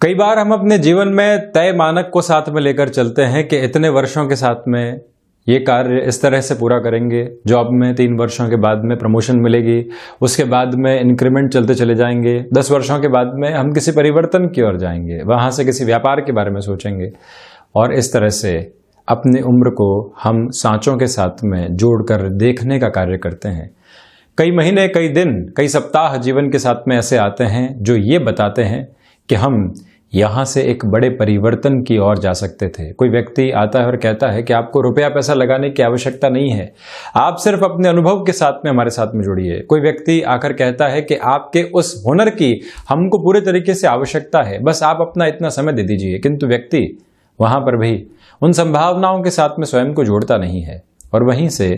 कई बार हम अपने जीवन में तय मानक को साथ में लेकर चलते हैं कि इतने वर्षों के साथ में ये कार्य इस तरह से पूरा करेंगे, जॉब में 3 वर्षों के बाद में प्रमोशन मिलेगी, उसके बाद में इंक्रीमेंट चलते चले जाएंगे, 10 वर्षों के बाद में हम किसी परिवर्तन की ओर जाएंगे, वहां से किसी व्यापार के बारे में सोचेंगे और इस तरह से अपनी उम्र को हम सांचों के साथ में जोड़कर देखने का कार्य करते हैं। कई महीने, कई दिन, कई सप्ताह जीवन के साथ में ऐसे आते हैं जो ये बताते हैं कि हम यहाँ से एक बड़े परिवर्तन की ओर जा सकते थे। कोई व्यक्ति आता है और कहता है कि आपको रुपया पैसा लगाने की आवश्यकता नहीं है, आप सिर्फ अपने अनुभव के साथ में हमारे साथ में जुड़िए। कोई व्यक्ति आकर कहता है कि आपके उस हुनर की हमको पूरे तरीके से आवश्यकता है, बस आप अपना इतना समय दे दीजिए। किंतु व्यक्ति वहां पर भी उन संभावनाओं के साथ में स्वयं को जोड़ता नहीं है और वहीं से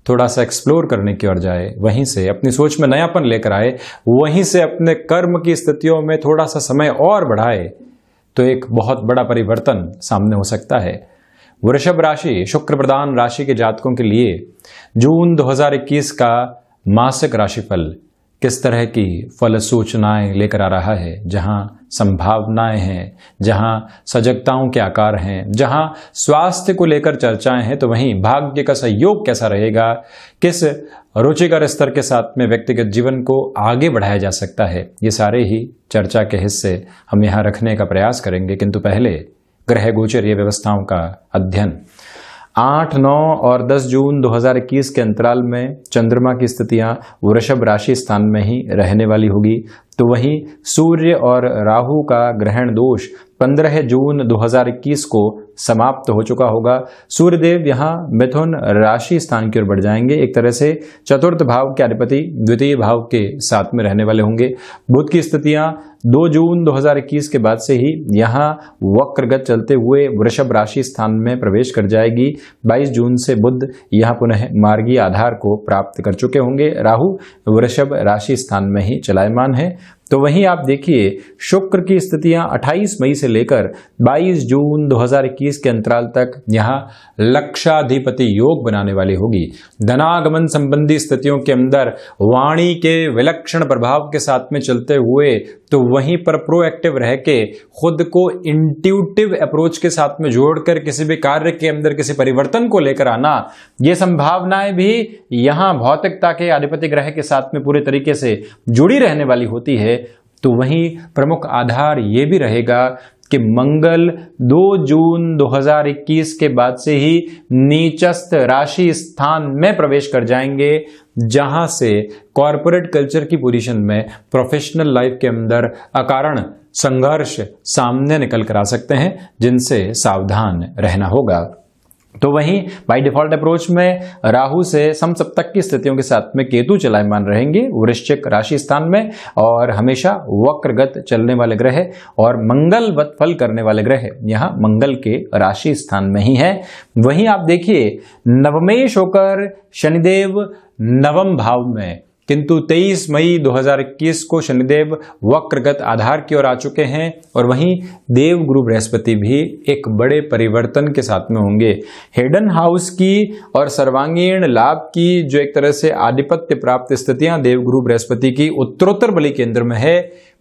थोड़ा सा एक्सप्लोर करने की ओर जाए, वहीं से अपनी सोच में नयापन लेकर आए, वहीं से अपने कर्म की स्थितियों में थोड़ा सा समय और बढ़ाए, तो एक बहुत बड़ा परिवर्तन सामने हो सकता है। वृषभ राशि शुक्र प्रधान राशि के जातकों के लिए जून 2021 का मासिक राशिफल किस तरह की फल सूचनाएं लेकर आ रहा है। जहां संभावनाएं हैं, जहां सजगताओं के आकार हैं, जहां स्वास्थ्य को लेकर चर्चाएं हैं, तो वहीं भाग्य का सहयोग कैसा रहेगा, किस रुचिकर स्तर के साथ में व्यक्तिगत जीवन को आगे बढ़ाया जा सकता है, ये सारे ही चर्चा के हिस्से हम यहाँ रखने का प्रयास करेंगे। किंतु पहले ग्रह गोचरीय व्यवस्थाओं का अध्ययन। 8, 9 और 10 जून 2021 के अंतराल में चंद्रमा की स्थितियां वृषभ राशि स्थान में ही रहने वाली होगी। तो वहीं सूर्य और राहु का ग्रहण दोष 15 जून 2021 को समाप्त हो चुका होगा। सूर्यदेव यहाँ मिथुन राशि स्थान की ओर बढ़ जाएंगे, एक तरह से चतुर्थ भाव के अधिपति द्वितीय भाव के साथ में रहने वाले होंगे। बुध की स्थितियां 2 जून 2021 के बाद से ही यहाँ वक्रगत चलते हुए वृषभ राशि स्थान में प्रवेश कर जाएगी। 22 जून से बुध यहाँ पुनः मार्गीय आधार को प्राप्त कर चुके होंगे। राहु वृषभ राशि स्थान में ही चलायमान है। तो वहीं आप देखिए शुक्र की स्थितियां 28 मई से लेकर 22 जून 2021 के अंतराल तक यहाँ लक्षाधिपति योग बनाने वाली होगी। धनागमन संबंधी स्थितियों के अंदर वाणी के विलक्षण प्रभाव के साथ में चलते हुए तो वहीं पर प्रोएक्टिव रह के खुद को इंट्यूटिव अप्रोच के साथ में जोड़कर किसी भी कार्य के अंदर किसी परिवर्तन को लेकर आना, ये संभावनाएं भी यहाँ भौतिकता के अधिपति ग्रह के साथ में पूरे तरीके से जुड़ी रहने वाली होती है। तो वहीं प्रमुख आधार ये भी रहेगा कि मंगल 2 जून 2021 के बाद से ही नीचस्थ राशि स्थान में प्रवेश कर जाएंगे, जहां से कॉरपोरेट कल्चर की पोजीशन में प्रोफेशनल लाइफ के अंदर अकारण संघर्ष सामने निकल कर आ सकते हैं, जिनसे सावधान रहना होगा। तो वहीं बाय डिफॉल्ट अप्रोच में राहु से समसप्तक की स्थितियों के साथ में केतु चलायमान रहेंगे वृश्चिक राशि स्थान में, और हमेशा वक्रगत चलने वाले ग्रह और मंगलवत फल करने वाले ग्रह यहाँ मंगल के राशि स्थान में ही है। वहीं आप देखिए नवमेश होकर शनिदेव नवम भाव में, किंतु 23 मई 2021 को शनिदेव वक्रगत आधार की ओर आ चुके हैं और वहीं देव गुरु बृहस्पति भी एक बड़े परिवर्तन के साथ में होंगे। हिडन हाउस की और सर्वांगीण लाभ की जो एक तरह से आधिपत्य प्राप्त स्थितियां देव गुरु बृहस्पति की उत्तरोत्तर बलि केंद्र में है,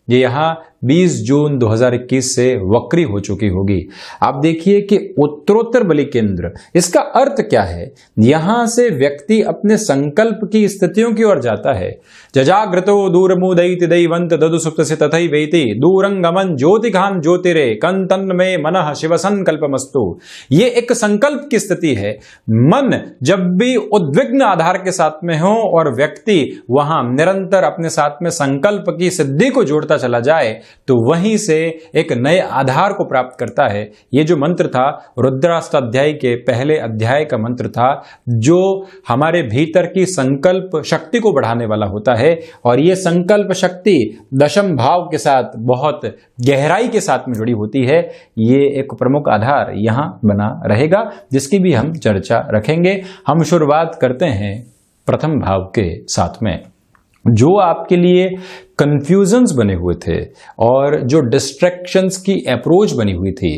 ये यहाँ 20 जून 2021 से वक्री हो चुकी होगी। आप देखिए कि उत्तरोत्तर बलि केंद्र, इसका अर्थ क्या है? यहां से व्यक्ति अपने संकल्प की स्थितियों की ओर जाता है। जजाग्रतो दूरमुदैति दैवंत ददु सुप्त से तथैवेति दूरंगमन ज्योतिघान ज्योतिरे कंतन में मनः शिव संकल्पमस्तु। ये एक संकल्प की स्थिति है। मन जब भी उद्विग्न आधार के साथ में हो और व्यक्ति वहां निरंतर अपने साथ में संकल्प की सिद्धि को जोड़ता चला जाए, तो वहीं से एक नए आधार को प्राप्त करता है। ये जो मंत्र था रुद्राष्टाध्याय के पहले अध्याय का मंत्र था, जो हमारे भीतर की संकल्प शक्ति को बढ़ाने वाला होता है, और ये संकल्प शक्ति दशम भाव के साथ बहुत गहराई के साथ में जुड़ी होती है। ये एक प्रमुख आधार यहाँ बना रहेगा, जिसकी भी हम चर्चा रखेंगे। हम शुरुआत करते हैं प्रथम भाव के साथ में। जो आपके लिए कंफ्यूजन्स बने हुए थे और जो डिस्ट्रैक्शंस की अप्रोच बनी हुई थी,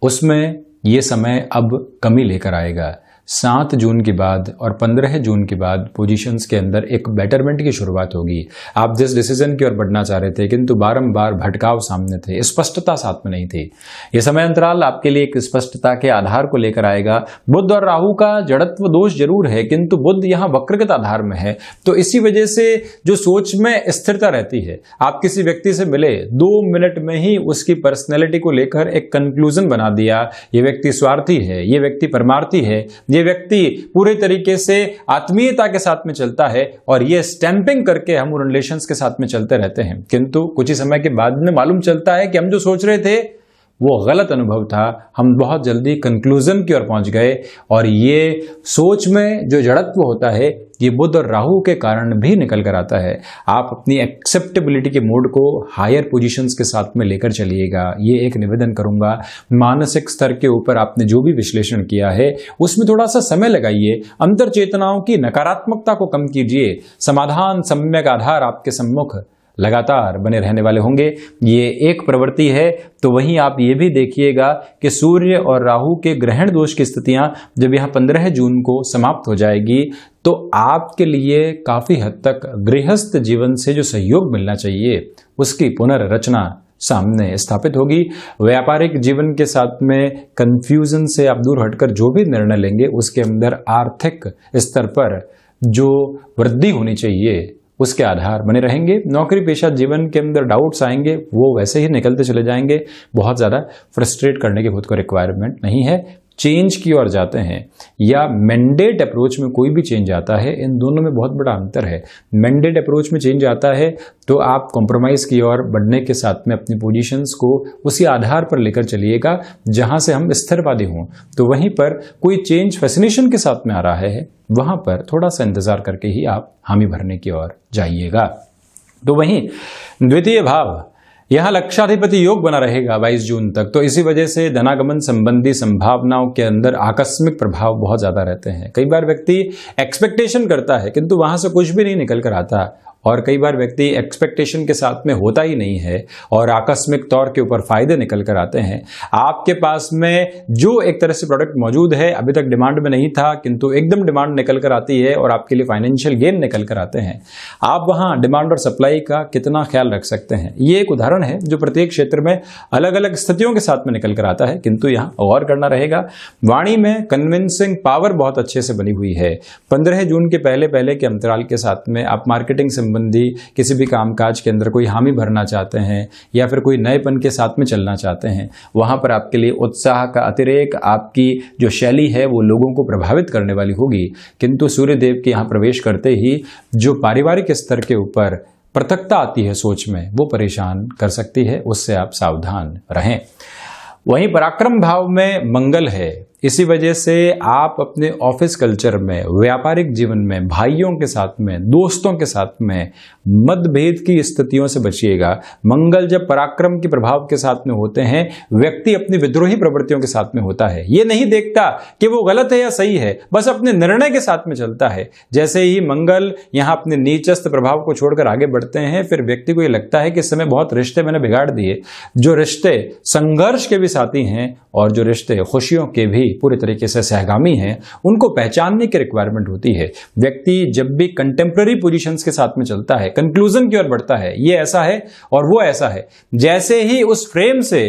उसमें ये समय अब कमी लेकर आएगा। 7 जून के बाद और 15 जून के बाद पोजीशंस के अंदर एक बेटरमेंट की शुरुआत होगी। आप जिस डिसीजन की ओर बढ़ना चाह रहे थे किंतु बारंबार भटकाव सामने थे, स्पष्टता साथ में नहीं थी, यह समय अंतराल आपके लिए एक स्पष्टता के आधार को लेकर आएगा। बुध और राहु का जड़त्व दोष जरूर है किंतु बुध यहां वक्रगत आधार में है, तो इसी वजह से जो सोच में स्थिरता रहती है। आप किसी व्यक्ति से मिले, 2 मिनट में ही उसकी पर्सनैलिटी को लेकर एक कंक्लूजन बना दिया, ये व्यक्ति स्वार्थी है, ये व्यक्ति परमार्थी है, ये व्यक्ति पूरे तरीके से आत्मीयता के साथ में चलता है, और ये स्टैंपिंग करके हम उन रिलेशंस के साथ में चलते रहते हैं। किंतु कुछ ही समय के बाद में मालूम चलता है कि हम जो सोच रहे थे वो गलत अनुभव था, हम बहुत जल्दी कंक्लूजन की ओर पहुंच गए। और ये सोच में जो जड़त्व होता है ये बुध और राहु के कारण भी निकल कर आता है। आप अपनी एक्सेप्टेबिलिटी के मोड को हायर पोजीशंस के साथ में लेकर चलिएगा, ये एक निवेदन करूंगा। मानसिक स्तर के ऊपर आपने जो भी विश्लेषण किया है उसमें थोड़ा सा समय लगाइए, अंतर चेतनाओं की नकारात्मकता को कम कीजिए। समाधान सम्यक आधार आपके सम्मुख लगातार बने रहने वाले होंगे, ये एक प्रवृत्ति है। तो वहीं आप ये भी देखिएगा कि सूर्य और राहु के ग्रहण दोष की स्थितियां जब यहाँ 15 जून को समाप्त हो जाएगी तो आपके लिए काफी हद तक गृहस्थ जीवन से जो सहयोग मिलना चाहिए उसकी पुनर्रचना सामने स्थापित होगी। व्यापारिक जीवन के साथ में कंफ्यूजन से आप दूर हटकर जो भी निर्णय लेंगे उसके अंदर आर्थिक स्तर पर जो वृद्धि होनी चाहिए उसके आधार बने रहेंगे। नौकरी पेशा जीवन के अंदर डाउट्स आएंगे, वो वैसे ही निकलते चले जाएंगे, बहुत ज़्यादा फ्रस्ट्रेट करने की खुद को रिक्वायरमेंट नहीं है। चेंज की ओर जाते हैं या मैंडेट अप्रोच में कोई भी चेंज आता है, इन दोनों में बहुत बड़ा अंतर है। मैंडेट अप्रोच में चेंज आता है तो आप कॉम्प्रोमाइज़ की ओर बढ़ने के साथ में अपनी पोजीशंस को उसी आधार पर लेकर चलिएगा जहां से हम स्थिरवादी हों। तो वहीं पर कोई चेंज फैसिनेशन के साथ में आ रहा है, वहां पर थोड़ा सा इंतजार करके ही आप हामी भरने की ओर जाइएगा। तो वहीं द्वितीय भाव यहां लक्षाधिपति योग बना रहेगा 22 जून तक, तो इसी वजह से धनागमन संबंधी संभावनाओं के अंदर आकस्मिक प्रभाव बहुत ज्यादा रहते हैं। कई बार व्यक्ति एक्सपेक्टेशन करता है किंतु वहां से कुछ भी नहीं निकल कर आता, और कई बार व्यक्ति एक्सपेक्टेशन के साथ में होता ही नहीं है और आकस्मिक तौर के ऊपर फायदे निकल कर आते हैं। आपके पास में जो एक तरह से प्रोडक्ट मौजूद है, अभी तक डिमांड में नहीं था किंतु एकदम डिमांड निकल कर आती है और आपके लिए फाइनेंशियल गेन निकल कर आते हैं। आप वहां डिमांड और सप्लाई का कितना ख्याल रख सकते हैं, ये एक उदाहरण है जो प्रत्येक क्षेत्र में अलग अलग स्थितियों के साथ में निकल कर आता है, किंतु यहाँ गौर करना रहेगा। वाणी में कन्विंसिंग पावर बहुत अच्छे से बनी हुई है। 15 जून के पहले के अंतराल के साथ में आप मार्केटिंग संबंधी किसी भी कामकाज के अंदर कोई हामी भरना चाहते हैं या फिर कोई नएपन के साथ में चलना चाहते हैं, वहां पर आपके लिए उत्साह का अतिरेक, आपकी जो शैली है वो लोगों को प्रभावित करने वाली होगी। किंतु सूर्यदेव के यहाँ प्रवेश करते ही जो पारिवारिक स्तर के ऊपर पृथकता आती है सोच में, वो परेशान कर सकती है, उससे आप सावधान रहें। वहीं पराक्रम भाव में मंगल है, इसी वजह से आप अपने ऑफिस कल्चर में, व्यापारिक जीवन में, भाइयों के साथ में, दोस्तों के साथ में मतभेद की स्थितियों से बचिएगा। मंगल जब पराक्रम के प्रभाव के साथ में होते हैं, व्यक्ति अपनी विद्रोही प्रवृत्तियों के साथ में होता है, ये नहीं देखता कि वो गलत है या सही है, बस अपने निर्णय के साथ में चलता है। जैसे ही मंगल यहाँ अपने नीचस्थ प्रभाव को छोड़कर आगे बढ़ते हैं, फिर व्यक्ति को ये लगता है कि इस समय बहुत रिश्ते मैंने बिगाड़ दिए। जो रिश्ते संघर्ष के भी साथी हैं और जो रिश्ते खुशियों के भी पूरे तरीके से सहगामी हैं, उनको पहचानने की रिक्वायरमेंट होती है। व्यक्ति जब भी कंटेम्पररी पोजीशंस के साथ में चलता है, कंक्लूजन की ओर बढ़ता है, ये ऐसा है और वो ऐसा है, जैसे ही उस फ्रेम से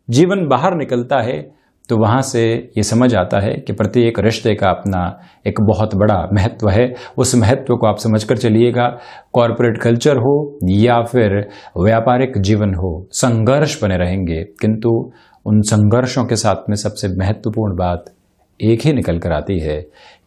जीवन बाहर निकलता है तो वहां से ये समझ आता है कि प्रत्येक रिश्ते का अपना एक बहुत बड़ा महत्व है। उस महत्व को आप समझकर चलिएगा। कॉर्पोरेट कल्चर हो या फिर व्यापारिक जीवन हो, संघर्ष बने रहेंगे, किंतु उन संघर्षों के साथ में सबसे महत्वपूर्ण बात एक ही निकल कर आती है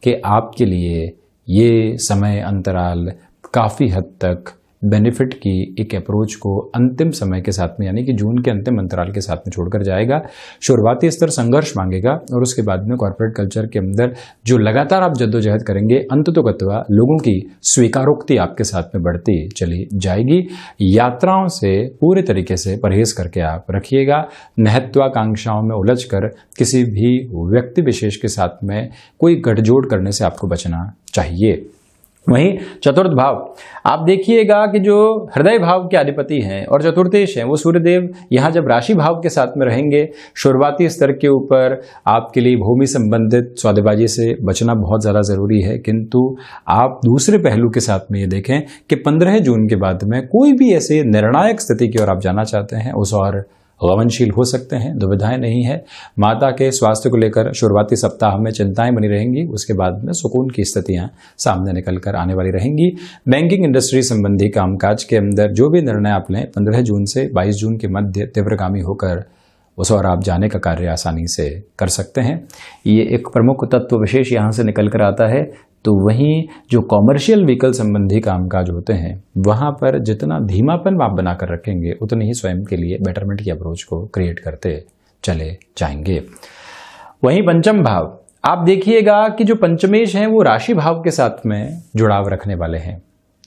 कि आपके लिए ये समय अंतराल काफ़ी हद तक बेनिफिट की एक अप्रोच को अंतिम समय के साथ में, यानी कि जून के अंतिम अंतराल के साथ में छोड़कर जाएगा। शुरुआती स्तर संघर्ष मांगेगा और उसके बाद में कॉर्पोरेट कल्चर के अंदर जो लगातार आप जद्दोजहद करेंगे, अंततोगत्वा लोगों की स्वीकारोक्ति आपके साथ में बढ़ती चली जाएगी। यात्राओं से पूरे तरीके से परहेज करके आप रखिएगा। महत्वाकांक्षाओं में उलझकर किसी भी व्यक्ति विशेष के साथ में कोई गठजोड़ करने से आपको बचना चाहिए। वहीं चतुर्थ भाव आप देखिएगा कि जो हृदय भाव के अधिपति हैं और चतुर्थेश हैं वो सूर्यदेव यहाँ जब राशि भाव के साथ में रहेंगे, शुरुआती स्तर के ऊपर आपके लिए भूमि संबंधित सौदेबाजी से बचना बहुत ज़्यादा ज़रूरी है। किंतु आप दूसरे पहलू के साथ में ये देखें कि 15 जून के बाद में कोई भी ऐसे निर्णायक स्थिति की ओर आप जाना चाहते हैं उस और हवनशील हो सकते हैं, दुविधाएं नहीं है। माता के स्वास्थ्य को लेकर शुरुआती सप्ताह में चिंताएं बनी रहेंगी, उसके बाद में सुकून की स्थितियां सामने निकल कर आने वाली रहेंगी। बैंकिंग इंडस्ट्री संबंधी कामकाज के अंदर जो भी निर्णय आप लें 15 जून से 22 जून के मध्य तीव्रगामी होकर उस और आप जाने का कार्य आसानी से कर सकते हैं। ये एक प्रमुख तत्व विशेष यहाँ से निकल कर आता है। तो वहीं जो कॉमर्शियल व्हीकल संबंधी कामकाज होते हैं वहाँ पर जितना धीमापन आप बनाकर रखेंगे उतनी ही स्वयं के लिए बेटरमेंट की अप्रोच को क्रिएट करते चले जाएंगे। वहीं पंचम भाव आप देखिएगा कि जो पंचमेश हैं वो राशि भाव के साथ में जुड़ाव रखने वाले हैं।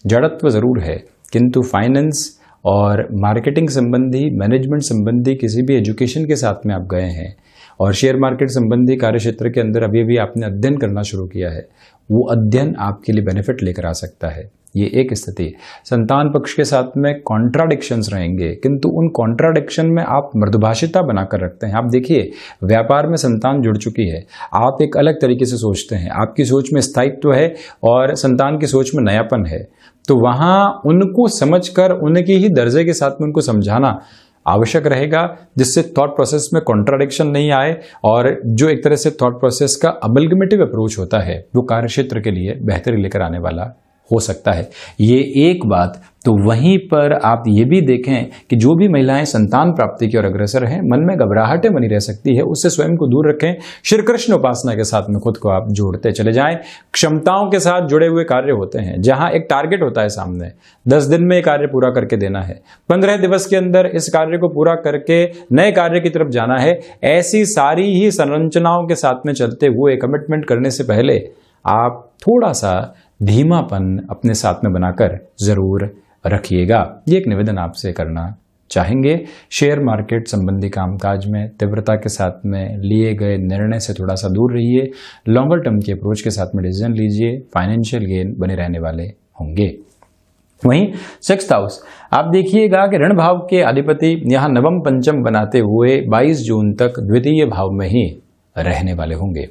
जड़त्व जरूर है किंतु फाइनेंस और मार्केटिंग संबंधी, मैनेजमेंट संबंधी किसी भी एजुकेशन के साथ में आप गए हैं और शेयर मार्केट संबंधी कार्य क्षेत्र के अंदर अभी भी आपने अध्ययन करना शुरू किया है, वो अध्ययन आपके लिए बेनिफिट लेकर आ सकता है। ये एक स्थिति। संतान पक्ष के साथ में कॉन्ट्राडिक्शंस रहेंगे किंतु उन कॉन्ट्राडिक्शन में आप मृदुभाषिता बनाकर रखते हैं। आप देखिए व्यापार में संतान जुड़ चुकी है, आप एक अलग तरीके से सोचते हैं, आपकी सोच में स्थायित्व है और संतान की सोच में नयापन है। तो वहाँ उनको समझकर उनके ही दर्जे के साथ में उनको समझाना आवश्यक रहेगा जिससे थॉट प्रोसेस में कॉन्ट्राडिक्शन नहीं आए और जो एक तरह से थॉट प्रोसेस का अमलगमेटिव अप्रोच होता है वो कार्यक्षेत्र के लिए बेहतरी लेकर आने वाला हो सकता है। ये एक बात। तो वहीं पर आप ये भी देखें कि जो भी महिलाएं संतान प्राप्ति की ओर अग्रसर हैं, मन में घबराहटें बनी रह सकती है, उससे स्वयं को दूर रखें। श्री कृष्ण उपासना के साथ में खुद को आप जोड़ते चले जाएं। क्षमताओं के साथ जुड़े हुए कार्य होते हैं जहां एक टारगेट होता है सामने, 10 दिन में ये कार्य पूरा करके देना है, 15 दिवस के अंदर इस कार्य को पूरा करके नए कार्य की तरफ जाना है। ऐसी सारी ही संरचनाओं के साथ में चलते हुए कमिटमेंट करने से पहले आप थोड़ा सा धीमापन अपने साथ में बनाकर जरूर रखिएगा। ये एक निवेदन आपसे करना चाहेंगे। शेयर मार्केट संबंधी कामकाज में तीव्रता के साथ में लिए गए निर्णय से थोड़ा सा दूर रहिए। लॉन्गर टर्म की अप्रोच के साथ में डिसीजन लीजिए, फाइनेंशियल गेन बने रहने वाले होंगे। वहीं 6th हाउस आप देखिएगा कि ऋण भाव के अधिपति यहाँ नवम पंचम बनाते हुए 22 जून तक द्वितीय भाव में ही रहने वाले होंगे।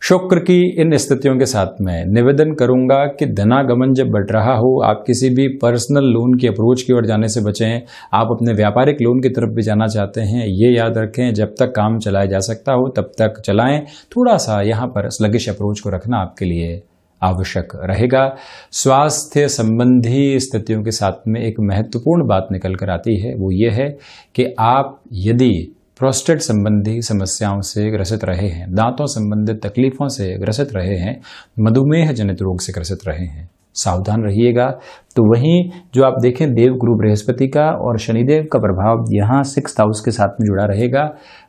शुक्र की इन स्थितियों के साथ में निवेदन करूंगा कि धनागमन जब बढ़ रहा हो, आप किसी भी पर्सनल लोन की अप्रोच की ओर जाने से बचें। आप अपने व्यापारिक लोन की तरफ भी जाना चाहते हैं, ये याद रखें जब तक काम चलाया जा सकता हो तब तक चलाएं। थोड़ा सा यहाँ पर स्लगिश अप्रोच को रखना आपके लिए आवश्यक रहेगा। स्वास्थ्य संबंधी स्थितियों के साथ में एक महत्वपूर्ण बात निकल कर आती है, वो ये है कि आप यदि प्रोस्टेट संबंधी समस्याओं से ग्रसित रहे हैं, दांतों संबंधित तकलीफों से ग्रसित रहे हैं, मधुमेह जनित रोग से ग्रसित रहे हैं, सावधान रहिएगा। तो वहीं जो आप देखें देवगुरु बृहस्पति का और शनिदेव का प्रभाव यहाँ 6th हाउस के साथ में जुड़ा रहेगा,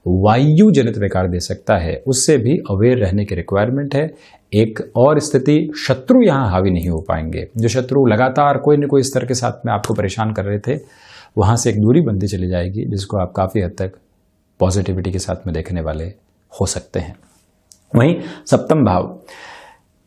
वायु जनित विकार दे सकता है, उससे भी अवेयर रहने की रिक्वायरमेंट है। एक और स्थिति, शत्रु यहाँ हावी नहीं हो पाएंगे। जो शत्रु लगातार कोई न कोई स्तर के साथ में आपको परेशान कर रहे थे, वहां से एक दूरी बनती चली जाएगी जिसको आप काफी हद तक पॉजिटिविटी के साथ में देखने वाले हो सकते हैं। वहीं 7th भाव,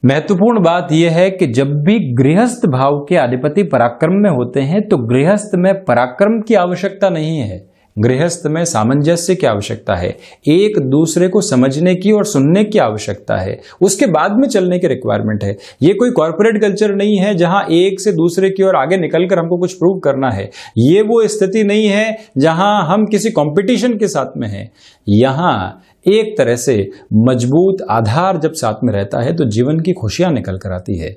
महत्वपूर्ण बात यह है कि जब भी गृहस्थ भाव के अधिपति पराक्रम में होते हैं तो गृहस्थ में पराक्रम की आवश्यकता नहीं है, गृहस्थ में सामंजस्य की आवश्यकता है, एक दूसरे को समझने की और सुनने की आवश्यकता है, उसके बाद में चलने की रिक्वायरमेंट है। ये कोई कॉर्पोरेट कल्चर नहीं है जहां एक से दूसरे की ओर आगे निकलकर हमको कुछ प्रूव करना है। ये वो स्थिति नहीं है जहां हम किसी कंपटीशन के साथ में हैं। यहां एक तरह से मजबूत आधार जब साथ में रहता है तो जीवन की खुशियां निकल कर आती है।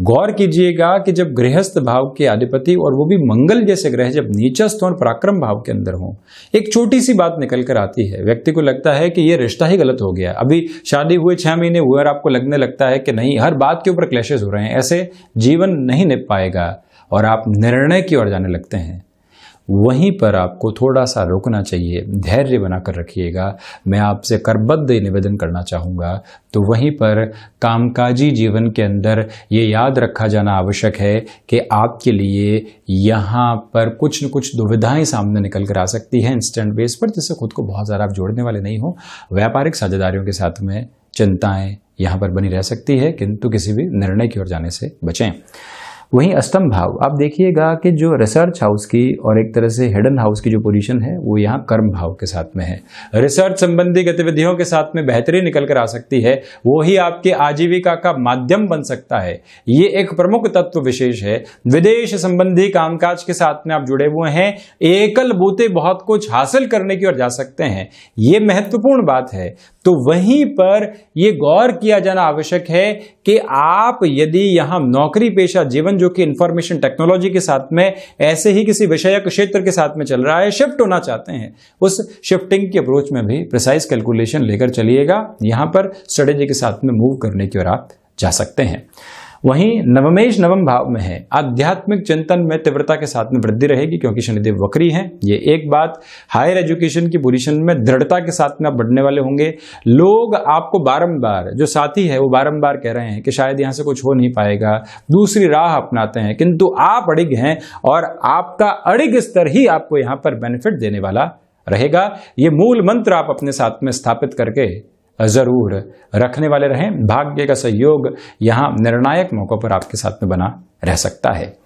गौर कीजिएगा कि जब गृहस्थ भाव के अधिपति और वो भी मंगल जैसे ग्रह जब नीचस्थ और पराक्रम भाव के अंदर हों, एक छोटी सी बात निकल कर आती है, व्यक्ति को लगता है कि ये रिश्ता ही गलत हो गया। अभी शादी हुए 6 महीने हुए और आपको लगने लगता है कि नहीं, हर बात के ऊपर क्लैशेस हो रहे हैं, ऐसे जीवन नहीं निभ पाएगा और आप निर्णय की ओर जाने लगते हैं। वहीं पर आपको थोड़ा सा रोकना चाहिए, धैर्य बनाकर रखिएगा। मैं आपसे करबद्ध निवेदन करना चाहूँगा। तो वहीं पर कामकाजी जीवन के अंदर ये याद रखा जाना आवश्यक है कि आपके लिए यहाँ पर कुछ न कुछ दुविधाएं सामने निकल कर आ सकती हैं इंस्टेंट बेस पर, जिससे खुद को बहुत ज़्यादा आप जोड़ने वाले नहीं हो। व्यापारिक साझेदारियों के साथ में चिंताएं यहाँ पर बनी रह सकती है, किंतु किसी भी निर्णय की ओर जाने से बचें। वहीं अष्टम भाव आप देखिएगा कि जो रिसर्च हाउस की और एक तरह से हिडन हाउस की जो पोजीशन है वो यहाँ कर्म भाव के साथ में है। रिसर्च संबंधी गतिविधियों के साथ में बेहतरी निकल कर आ सकती है, वो ही आपके आजीविका का माध्यम बन सकता है। ये एक प्रमुख तत्व विशेष है। विदेश संबंधी कामकाज के साथ में आप जुड़े हुए हैं, एकल बूते बहुत कुछ हासिल करने की ओर जा सकते हैं, ये महत्वपूर्ण बात है। तो वहीं पर यह गौर किया जाना आवश्यक है कि आप यदि यहां नौकरी पेशा जीवन जो कि इंफॉर्मेशन टेक्नोलॉजी के साथ में ऐसे ही किसी विषयक क्षेत्र के साथ में चल रहा है, शिफ्ट होना चाहते हैं, उस शिफ्टिंग की अप्रोच में भी प्रिसाइज कैलकुलेशन लेकर चलिएगा। यहां पर स्ट्रेटेजी के साथ में मूव करने की ओर आप जा सकते हैं। वहीं नवमेश नवम भाव में है, आध्यात्मिक चिंतन में तीव्रता के साथ में वृद्धि रहेगी क्योंकि शनिदेव वक्री हैं। ये एक बात। हायर एजुकेशन की पोजीशन में दृढ़ता के साथ में आप बढ़ने वाले होंगे। लोग आपको बारंबार, जो साथी है वो बारंबार कह रहे हैं कि शायद यहां से कुछ हो नहीं पाएगा, दूसरी राह अपनाते हैं, किंतु आप अड़िग हैं और आपका अड़िग स्तर ही आपको यहां पर बेनिफिट देने वाला रहेगा। ये मूल मंत्र आप अपने साथ में स्थापित करके जरूर रखने वाले रहें। भाग्य का सहयोग यहां निर्णायक मौकों पर आपके साथ में बना रह सकता है।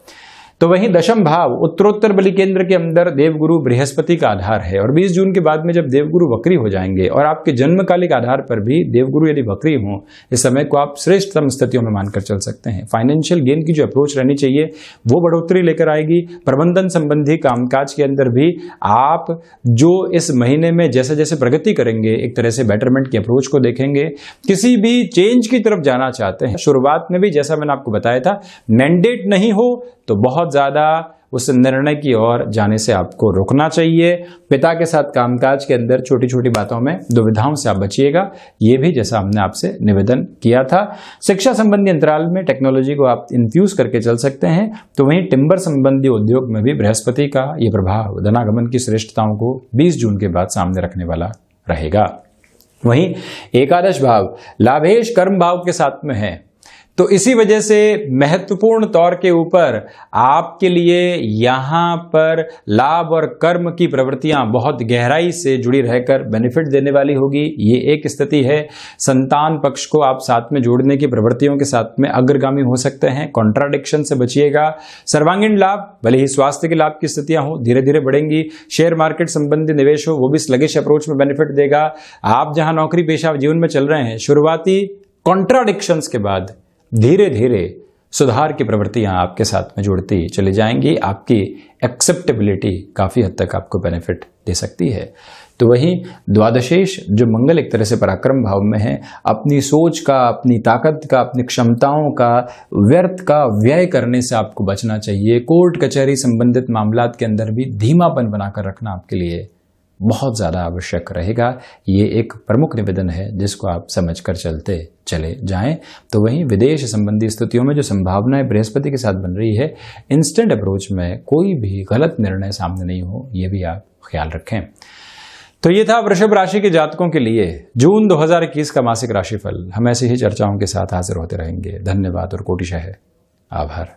तो वहीं दशम भाव उत्तरोत्तर बलि केंद्र के अंदर देवगुरु बृहस्पति का आधार है और 20 जून के बाद में जब देवगुरु वक्री हो जाएंगे और आपके जन्मकालिक आधार पर भी देवगुरु यदि वक्री हों, इस समय को आप श्रेष्ठतम स्थितियों में मानकर चल सकते हैं। फाइनेंशियल गेन की जो अप्रोच रहनी चाहिए वो बढ़ोतरी लेकर आएगी। प्रबंधन संबंधी कामकाज के अंदर भी आप जो इस महीने में जैसे जैसे प्रगति करेंगे, एक तरह से बेटरमेंट की अप्रोच को देखेंगे। किसी भी चेंज की तरफ जाना चाहते हैं, शुरुआत में भी जैसा मैंने आपको बताया था, मैंडेट नहीं हो तो बहुत ज्यादा उस निर्णय की ओर जाने से आपको रुकना चाहिए। पिता के साथ कामकाज के अंदर छोटी छोटी बातों में दुविधाओं से आप बचिएगा, ये भी जैसा हमने आपसे निवेदन किया था। शिक्षा संबंधी अंतराल में टेक्नोलॉजी को आप इन्फ्यूज करके चल सकते हैं। तो वहीं टिम्बर संबंधी उद्योग में भी बृहस्पति का ये प्रभाव धनागमन की श्रेष्ठताओं को 20 जून के बाद सामने रखने वाला रहेगा। वहीं एकादश भाव लाभेश कर्म भाव के साथ में है, तो इसी वजह से महत्वपूर्ण तौर के ऊपर आपके लिए यहां पर लाभ और कर्म की प्रवृत्तियां बहुत गहराई से जुड़ी रहकर बेनिफिट देने वाली होगी। ये एक स्थिति है। संतान पक्ष को आप साथ में जोड़ने की प्रवृत्तियों के साथ में अग्रगामी हो सकते हैं। कॉन्ट्राडिक्शन से बचिएगा। सर्वांगीण लाभ, भले ही स्वास्थ्य के लाभ की स्थितियां हो, धीरे धीरे बढ़ेंगी। शेयर मार्केट संबंधी निवेश हो, वो भी स्लगिश अप्रोच में बेनिफिट देगा। आप जहां नौकरी पेशा जीवन में चल रहे हैं, शुरुआती कॉन्ट्राडिक्शंस के बाद धीरे धीरे सुधार की प्रवृत्तियां आपके साथ में जुड़ती चली जाएंगी। आपकी एक्सेप्टेबिलिटी काफी हद तक आपको बेनिफिट दे सकती है। तो वहीं द्वादशेश जो मंगल एक तरह से पराक्रम भाव में है, अपनी सोच का, अपनी ताकत का, अपनी क्षमताओं का व्यर्थ का व्यय करने से आपको बचना चाहिए। कोर्ट कचहरी संबंधित मामलात के अंदर भी धीमापन बनाकर रखना आपके लिए बहुत ज़्यादा आवश्यक रहेगा। ये एक प्रमुख निवेदन है जिसको आप समझकर चलते चले जाएं। तो वहीं विदेश संबंधी स्थितियों में जो संभावनाएं बृहस्पति के साथ बन रही है, इंस्टेंट अप्रोच में कोई भी गलत निर्णय सामने नहीं हो, ये भी आप ख्याल रखें। तो ये था वृषभ राशि के जातकों के लिए जून 2021 का मासिक राशिफल। हम ऐसी ही चर्चाओं के साथ हाजिर होते रहेंगे। धन्यवाद और कोटिशः आभार।